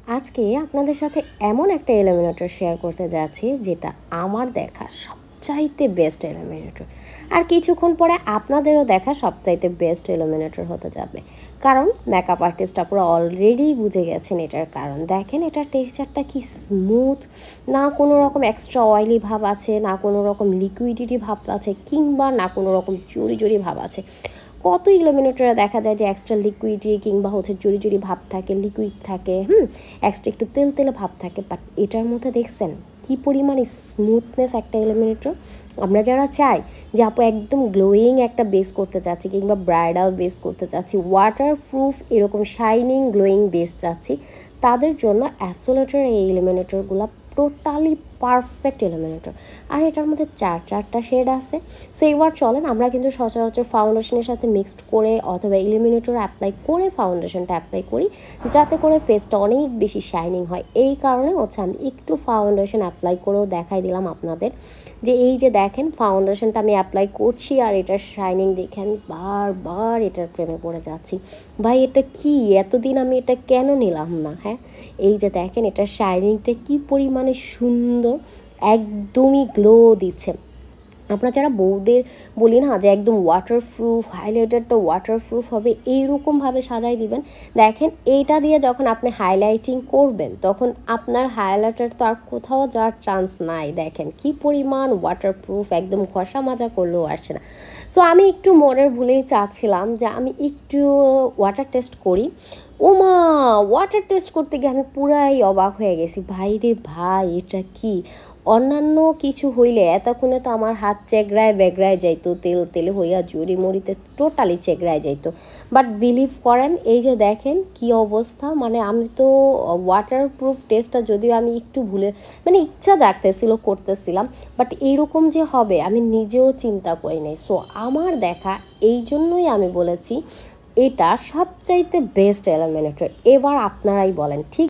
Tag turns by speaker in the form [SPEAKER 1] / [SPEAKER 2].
[SPEAKER 1] আজকে আপনাদের সাথে এমন একটা এলিমিনেটর শেয়ার করতে যাচ্ছি যেটা আমার দেখা সবচাইতে বেস্ট এলিমিনেটর। আর কিছুক্ষণ পরে আপনাদেরও দেখা সবচাইতে বেস্ট এলিমিনেটর হতে যাবে। কারণ মেকআপ আর্টিস্ট আপুরা অলরেডি বুঝে গেছেন এটার কারণ। দেখেন এটার টেক্সচারটা কি স্মুথ, না কোনো রকম এক্সট্রা অয়েলি ভাব আছে, না কোনো রকম লিকুইডিটি ভাব আছে, কিংবা না কোনো রকম জড়ি জড়ি ভাব আছে। কত ইলুমিনেটরে দেখা যায় যে এক্সট্রা লিকুইডি কিংবা জুড়ি জুড়ি ভাব থাকে, লিকুইড থাকে, এক্সট্রা একটু তেল তেলে ভাব থাকে। বাট এটার মধ্যে দেখছেন কি পরিমাণ স্মুথনেস একটা ইলুমিনেটর। আমরা যারা চাই যে আপু একদম গ্লোয়িং একটা বেস করতে চাচ্ছি কিংবা ব্রাইডাল বেস করতে চাচ্ছি, ওয়াটারপ্রুফ এরকম শাইনিং গ্লোয়িং বেস চাচ্ছি, তাদের জন্য অ্যাবসোলিউটের এই ইলুমিনেটরগুলো টোটালি পারফেক্ট ইলুমিনেটর। আর এটার মধ্যে চারটা শেড আছে। সো এবার চলেন আমরা কিন্তু সচরাচর ফাউন্ডেশনের সাথে মিক্সড করে অথবা ইলুমিনেটর অ্যাপ্লাই করে ফাউন্ডেশনটা অ্যাপ্লাই করি, যাতে করে ফেসটা অনেক বেশি শাইনিং হয়। এই কারণে আমি একটু ফাউন্ডেশন অ্যাপ্লাই করেও দেখাই দিলাম আপনাদের যে এই যে দেখেন ফাউন্ডেশনটা আমি অ্যাপ্লাই করছি আর এটার শাইনিং দেখে আমি বারবার এটার প্রেমে পড়ে যাচ্ছি। ভাই এটা কি, এতদিন আমি এটা কেন নিলাম না? হ্যাঁ, এই যে দেখেন এটার শাইনিংটা কি পরিমাণে সুন্দর, একদমই গ্লো দিচ্ছে। আমরা যারা বউদের বলি না যে একদম ওয়াটারপ্রুফ, হাইলাইটারটা ওয়াটারপ্রুফ হবে, এইরকমভাবে সাজাই দিবেন। দেখেন এইটা দিয়ে যখন আপনি হাইলাইটিং করবেন তখন আপনার হাইলাইটার তো আর কোথাও যাওয়ার চান্স নাই। দেখেন কি পরিমাণ ওয়াটারপ্রুফ, একদম ঘষা মাজা করলেও আসছে না। সো আমি একটু মনের ভুলেই চাচ্ছিলাম যে আমি একটু ওয়াটার টেস্ট করি। ওমা, ওয়াটার টেস্ট করতে গিয়ে আমি পুরাই অবাক হয়ে গেছি। ভাই রে ভাই, এটা কি! অন্যান্য কিছু হইলে এতক্ষণে তো আমার হাত চেগড়ায় বেগড়ায় যাইতো, তেল তেলে হইয়া জড়ি মরিতে টোটালি চেগড়ায় যাইতো। বাট বিলিভ করেন, এই যে দেখেন কি অবস্থা। মানে আমি তো ওয়াটারপ্রুফ টেস্টটা যদিও আমি একটু ভুলে মানে ইচ্ছা জাগতেছিল, করতেছিলাম, বাট এইরকম যে হবে আমি নিজেও চিন্তা করি নাই। সো আমার দেখা, এই জন্যই আমি বলেছি এটা সবচাইতে বেস্ট এলিমিনেটর। এবার আপনারাই বলেন ঠিক